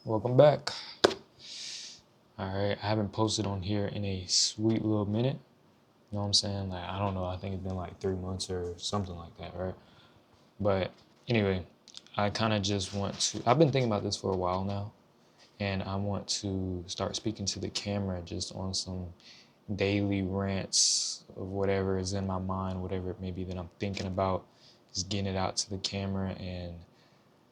Welcome back. Alright, I haven't posted on here in a sweet little minute. You know what I'm saying? Like, I don't know, I think it's been like 3 months or something like that, right? But anyway, I kind of just want to, I've been thinking about this for a while now, and I want to start speaking to the camera just on some daily rants of whatever is in my mind, whatever it may be that I'm thinking about, just getting it out to the camera and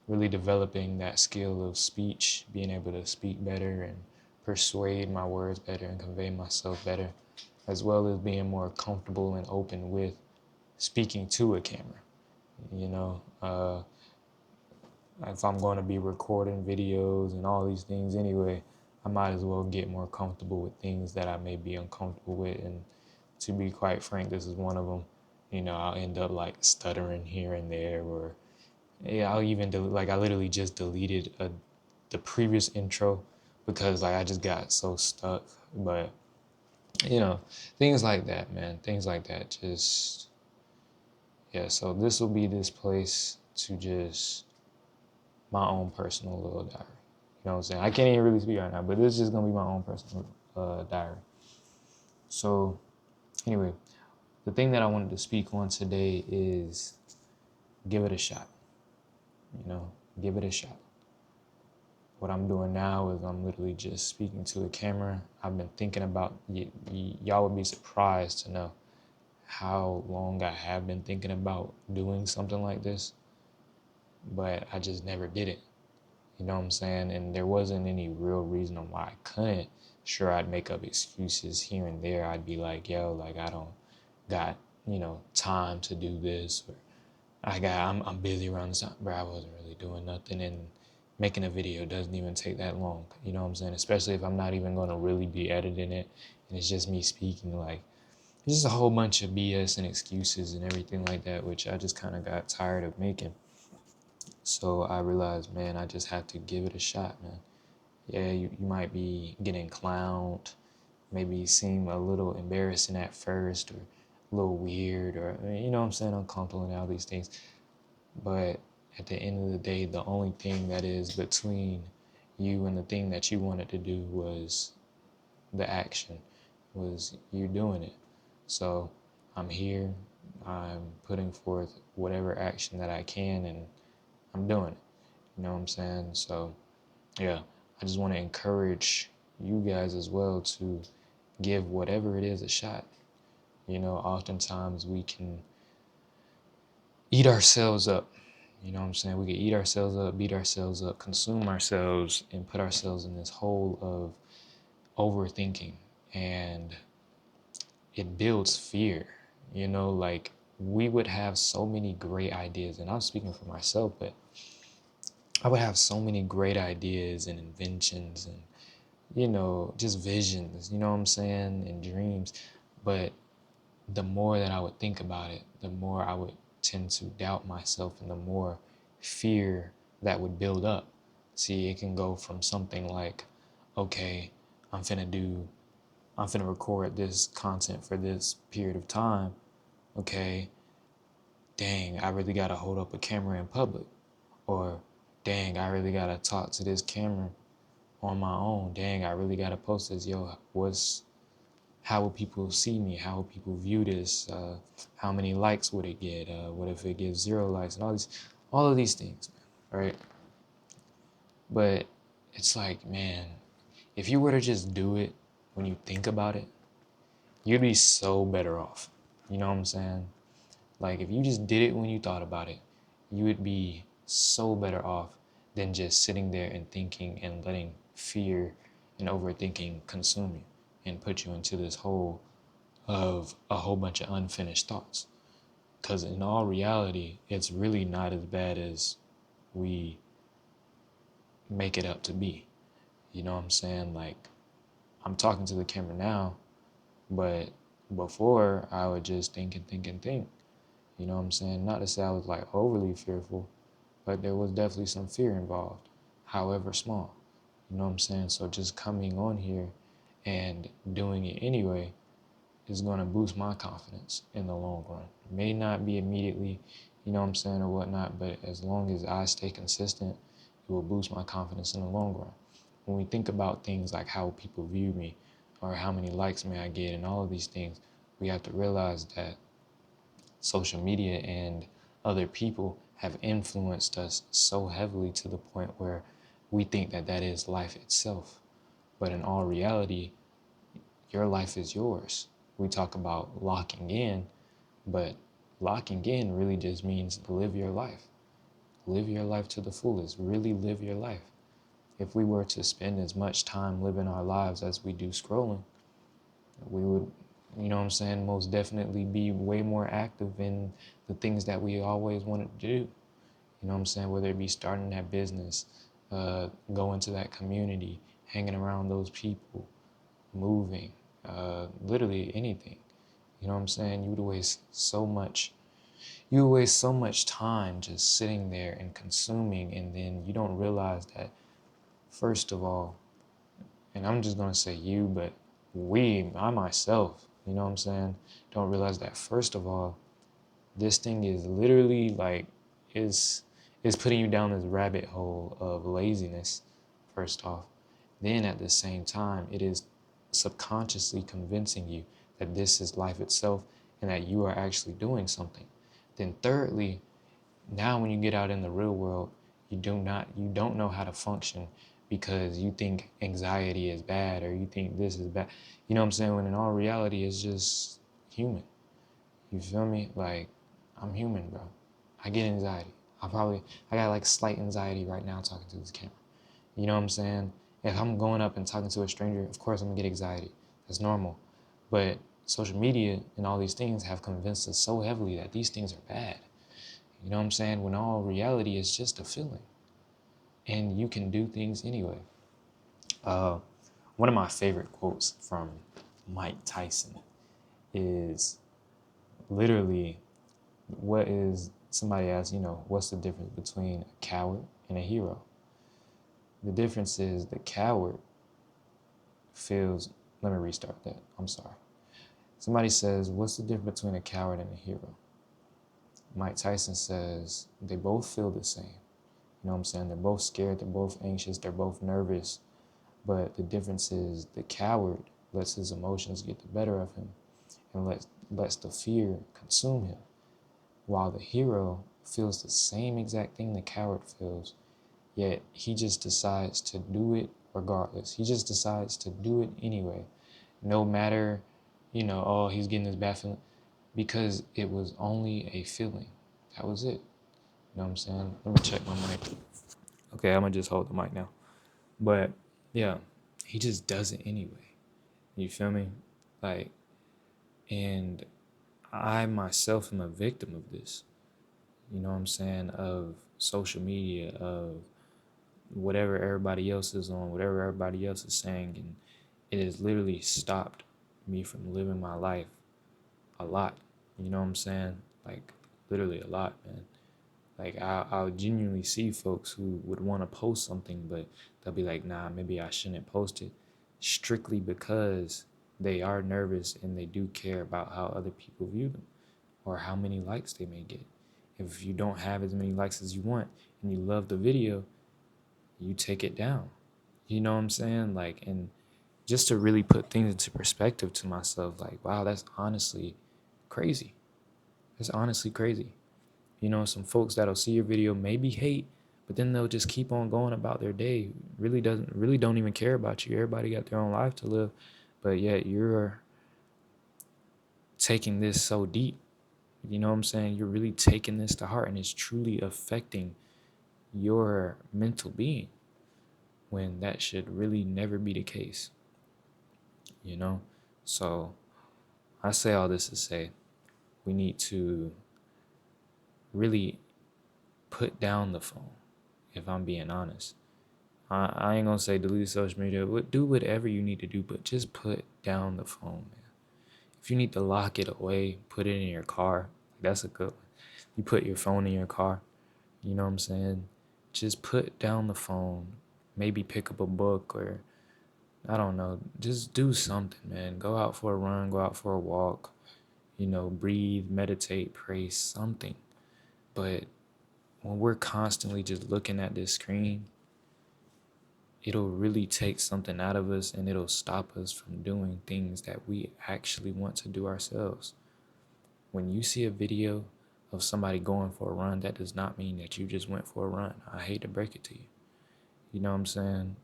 really developing that skill of speech, being able to speak better and persuade my words better and convey myself better, as well as being more comfortable and open with speaking to a camera. You know, if I'm going to be recording videos and all these things anyway, I might as well get more comfortable with things that I may be uncomfortable with. And to be quite frank, this is one of them. You know, I'll end up like stuttering here and there, or yeah, I'll even like I literally just deleted the previous intro because like I just got so stuck. But you know, things like that, man. Things like that. Just yeah. So this will be this place to just my own personal little diary. You know what I'm saying? I can't even really speak right now, but this is just gonna be my own personal diary. So anyway, the thing that I wanted to speak on today is give it a shot. You know, give it a shot. What I'm doing now is I'm literally just speaking to a camera. I've been thinking about, y'all would be surprised to know how long I have been thinking about doing something like this, but I just never did it. You know what I'm saying? And there wasn't any real reason on why I couldn't. Sure, I'd make up excuses here and there. I'd be like, yo, like I don't got, time to do this, or I'm busy around this time, bro. I wasn't really doing nothing, and making a video doesn't even take that long. You know what I'm saying? Especially if I'm not even going to really be editing it, and it's just me speaking. Like it's just a whole bunch of BS and excuses and everything like that, which I just kind of got tired of making. So I realized, man, I just have to give it a shot, man. Yeah, you might be getting clowned, maybe seem a little embarrassing at first, or a little weird, or you know what I'm saying, uncomfortable and all these things. But at the end of the day, the only thing that is between you and the thing that you wanted to do was the action, was you doing it. So I'm here, I'm putting forth whatever action that I can, and I'm doing it. You know what I'm saying? So yeah, I just want to encourage you guys as well to give whatever it is a shot. You know, oftentimes we can eat ourselves up. You know what I'm saying? We can eat ourselves up, beat ourselves up, consume ourselves, and put ourselves in this hole of overthinking. And it builds fear. You know, like we would have so many great ideas. And I'm speaking for myself, but I would have so many great ideas and inventions and, just visions, you know what I'm saying? And dreams. But the more that I would think about it, the more I would tend to doubt myself and the more fear that would build up. See, it can go from something like, okay, I'm finna do, I'm finna record this content for this period of time. Okay, dang, I really gotta hold up a camera in public. Or, dang, I really gotta talk to this camera on my own. Dang, I really gotta post this. Yo, how will people see me? How will people view this? How many likes would it get? What if it gets 0 likes? And all of these things, right? But it's like, man, if you were to just do it when you think about it, you'd be so better off. You know what I'm saying? Like if you just did it when you thought about it, you would be so better off than just sitting there and thinking and letting fear and overthinking consume you and put you into this hole of a whole bunch of unfinished thoughts. Because in all reality, it's really not as bad as we make it up to be. You know what I'm saying? Like, I'm talking to the camera now, but before I would just think and think and think. You know what I'm saying? Not to say I was like overly fearful, but there was definitely some fear involved, however small. You know what I'm saying? So just coming on here and doing it anyway is going to boost my confidence in the long run. It may not be immediately, you know what I'm saying, or whatnot, but as long as I stay consistent It will boost my confidence in the long run. When we think about things like how people view me or how many likes may I get and all of these things, we have to realize that social media and other people have influenced us so heavily to the point where we think that that is life itself. But in all reality, your life is yours. We talk about locking in, but locking in really just means live your life. Live your life to the fullest. Really live your life. If we were to spend as much time living our lives as we do scrolling, we would, you know what I'm saying, most definitely be way more active in the things that we always wanted to do. You know what I'm saying? Whether it be starting that business, going to that community, hanging around those people, moving, literally anything. You know what I'm saying? You waste so much time just sitting there and consuming, and then you don't realize that, first of all, and I'm just gonna say you, but I myself, you know what I'm saying, don't realize that, first of all, this thing is literally like, is putting you down this rabbit hole of laziness, first off. Then at the same time, it is subconsciously convincing you that this is life itself and that you are actually doing something. Then thirdly, now when you get out in the real world, you don't know how to function because you think anxiety is bad or you think this is bad. You know what I'm saying? When in all reality, it's just human. You feel me? Like, I'm human, bro. I get anxiety. I got like slight anxiety right now talking to this camera. You know what I'm saying? If I'm going up and talking to a stranger, of course I'm gonna get anxiety. That's normal. But social media and all these things have convinced us so heavily that these things are bad. You know what I'm saying? When all reality is just a feeling. And you can do things anyway. Uh, One of my favorite quotes from Mike Tyson is literally, somebody asked, what's the difference between a coward and a hero? The difference is the coward feels, let me restart that, I'm sorry. Somebody says, what's the difference between a coward and a hero? Mike Tyson says, they both feel the same. You know what I'm saying? They're both scared, they're both anxious, they're both nervous. But the difference is the coward lets his emotions get the better of him and lets the fear consume him, while the hero feels the same exact thing the coward feels, yet he just decides to do it regardless. He just decides to do it anyway, no matter, oh, he's getting this bad feeling, because it was only a feeling. That was it. You know what I'm saying? Let me check my mic. Okay, I'm gonna just hold the mic now. But yeah, he just does it anyway. You feel me? Like, and I myself am a victim of this. You know what I'm saying? Of social media, of whatever everybody else is on, whatever everybody else is saying. And it has literally stopped me from living my life a lot. You know what I'm saying? Like, literally a lot, man. Like, I'll genuinely see folks who would want to post something, but they'll be like, nah, maybe I shouldn't post it, strictly because they are nervous and they do care about how other people view them or how many likes they may get. If you don't have as many likes as you want and you love the video, you take it down. You know what I'm saying? Like, and just to really put things into perspective to myself, like, wow, that's honestly crazy. That's honestly crazy. Some folks that'll see your video maybe hate, but then they'll just keep on going about their day. Really don't even care about you. Everybody got their own life to live, but yet you're taking this so deep. You know what I'm saying? You're really taking this to heart, and it's truly affecting your mental being when that should really never be the case. So I say all this to say we need to really put down the phone, if I'm being honest. I ain't gonna say delete social media. Do whatever you need to do, but just put down the phone, man. If you need to lock it away, put it in your car. That's a good one. You put your phone in your car. You know what I'm saying? Just put down the phone. Maybe pick up a book, or I don't know. Just do something, man. Go out for a run. Go out for a walk. Breathe, meditate, pray, something. But when we're constantly just looking at this screen, it'll really take something out of us, and it'll stop us from doing things that we actually want to do ourselves. When you see a video of somebody going for a run, that does not mean that you just went for a run. I hate to break it to you. You know what I'm saying?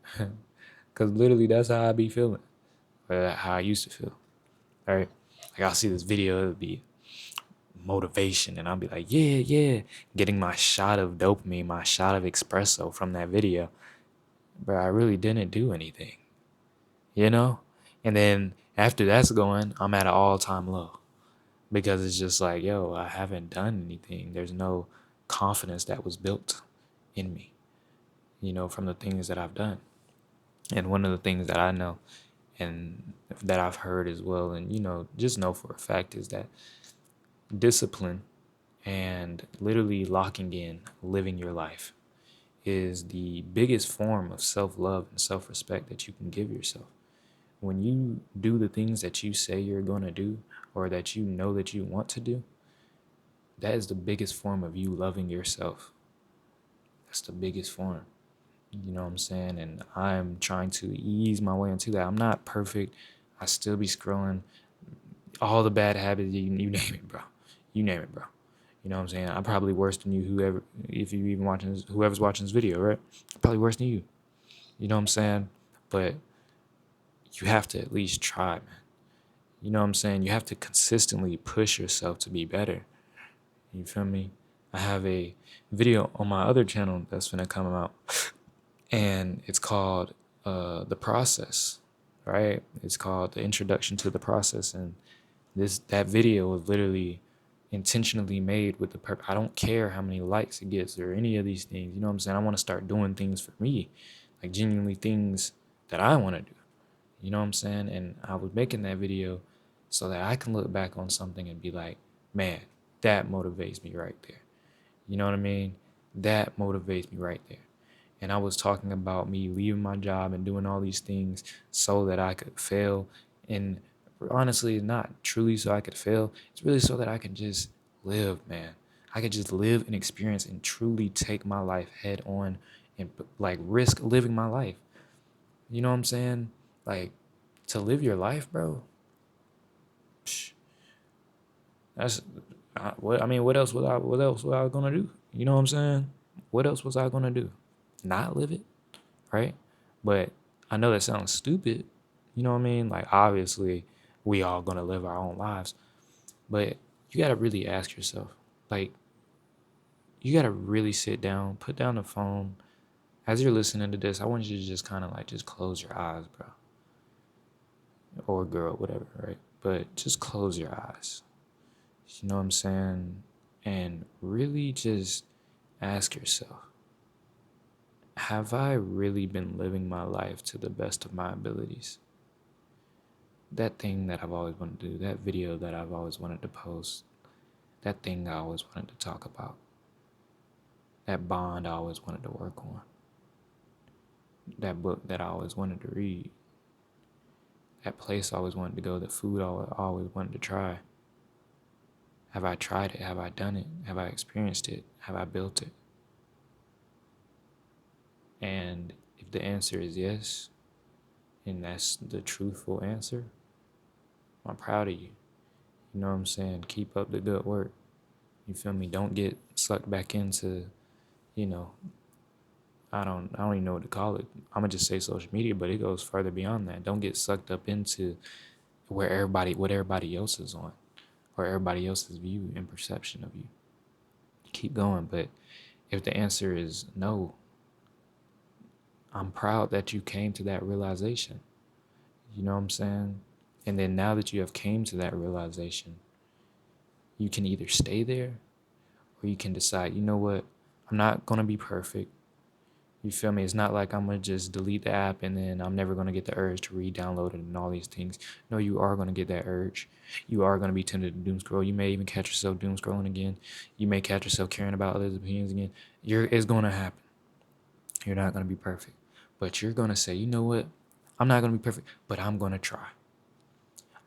Because literally that's how I be feeling, or how I used to feel. All right. Like I'll see this video, it'll be motivation, and I'll be like, yeah, yeah, getting my shot of dopamine, my shot of espresso from that video. But I really didn't do anything, you know? And then after that's going, I'm at an all-time low, because it's just like, yo, I haven't done anything. There's no confidence that was built in me, from the things that I've done. And one of the things that I know and that I've heard as well, and, just know for a fact, is that discipline and literally locking in, living your life, is the biggest form of self-love and self-respect that you can give yourself. When you do the things that you say you're going to do, or that you know that you want to do, that is the biggest form of you loving yourself. That's the biggest form. You know what I'm saying? And I'm trying to ease my way into that. I'm not perfect. I still be scrolling. All the bad habits, you name it, bro. You name it, bro. You know what I'm saying? I'm probably worse than you, whoever's watching this video, right? Probably worse than you. You know what I'm saying? But you have to at least try, man. You know what I'm saying? You have to consistently push yourself to be better. You feel me? I have a video on my other channel that's gonna come out, and it's called The Process, right? It's called The Introduction to the Process, and that video was literally intentionally made with the purpose. I don't care how many likes it gets or any of these things. You know what I'm saying? I want to start doing things for me, like genuinely things that I want to do. You know what I'm saying? And I was making that video so that I can look back on something and be like, man, that motivates me right there. You know what I mean? That motivates me right there. And I was talking about me leaving my job and doing all these things so that I could fail. And honestly, not truly so I could fail. It's really so that I can just live, man. I could just live and experience and truly take my life head on and like risk living my life. You know what I'm saying? Like, to live your life, bro. Psh, that's what else was I gonna do? You know what I'm saying? What else was I gonna do? Not live it, right? But I know that sounds stupid. You know what I mean? Like, obviously, we all gonna live our own lives, but you gotta really ask yourself, like, you gotta really sit down, put down the phone. As you're listening to this, I want you to just kind of like just close your eyes, bro, or girl, whatever, right? But just close your eyes. You know what I'm saying? And really just ask yourself, have I really been living my life to the best of my abilities? That thing that I've always wanted to do, that video that I've always wanted to post, that thing I always wanted to talk about, that bond I always wanted to work on, that book that I always wanted to read, that place I always wanted to go, the food I always wanted to try. Have I tried it? Have I done it? Have I experienced it? Have I built it? And if the answer is yes, and that's the truthful answer, I'm proud of you. You know what I'm saying? Keep up the good work. You feel me? Don't get sucked back into, you know, I don't even know what to call it. I'm gonna just say social media, but it goes further beyond that. Don't get sucked up into what everybody else is on, or everybody else's view and perception of you. Keep going, but if the answer is no, I'm proud that you came to that realization. You know what I'm saying? And then now that you have came to that realization, you can either stay there, or you can decide, you know what, I'm not gonna be perfect. You feel me? It's not like I'm gonna just delete the app and then I'm never gonna get the urge to re-download it and all these things. No, you are gonna get that urge. You are gonna be tempted to doom scroll. You may even catch yourself doom scrolling again. You may catch yourself caring about others' opinions again. It's gonna happen. You're not gonna be perfect, but you're gonna say, you know what? I'm not gonna be perfect, but I'm gonna try.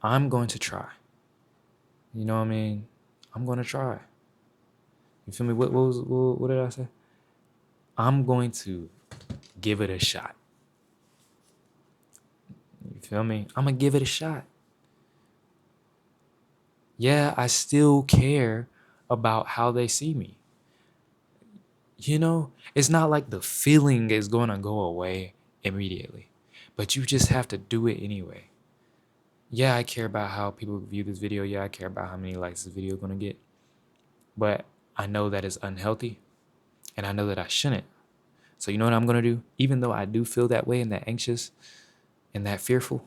I'm going to try. You know what I mean? I'm gonna try. You feel me? What did I say? I'm going to give it a shot. Feel me? I'm going to give it a shot. Yeah, I still care about how they see me. You know, it's not like the feeling is going to go away immediately, but you just have to do it anyway. Yeah, I care about how people view this video. Yeah, I care about how many likes this video is going to get. But I know that it's unhealthy, and I know that I shouldn't. So you know what I'm going to do? Even though I do feel that way and that anxious and that fearful,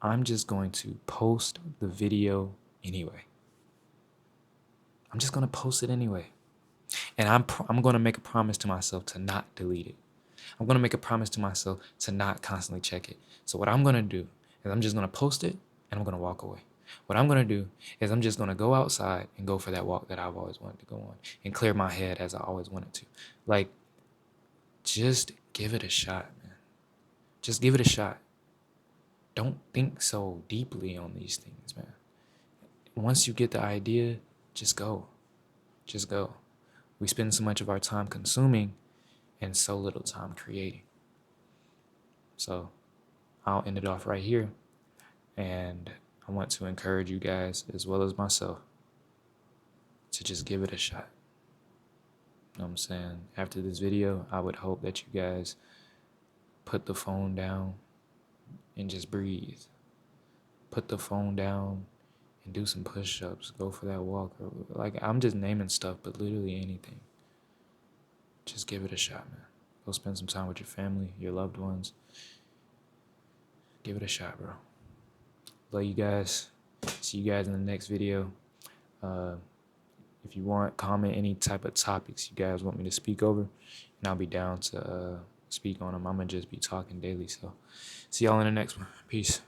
I'm just going to post the video anyway. I'm just going to post it anyway. And I'm going to make a promise to myself to not delete it. I'm going to make a promise to myself to not constantly check it. So what I'm going to do is I'm just going to post it and I'm going to walk away. What I'm going to do is I'm just going to go outside and go for that walk that I've always wanted to go on and clear my head as I always wanted to. Like, just give it a shot, man. Just give it a shot. Don't think so deeply on these things, man. Once you get the idea, just go. Just go. We spend so much of our time consuming and so little time creating. So I'll end it off right here. And I want to encourage you guys, as well as myself, to just give it a shot. You know what I'm saying? After this video, I would hope that you guys put the phone down and just breathe. Put the phone down and do some push-ups. Go for that walk. Like, I'm just naming stuff, but literally anything. Just give it a shot, man. Go spend some time with your family, your loved ones. Give it a shot, bro. Love you guys. See you guys in the next video. If you want, comment any type of topics you guys want me to speak over, and I'll be down to speak on them. I'm going to just be talking daily. So see y'all in the next one. Peace.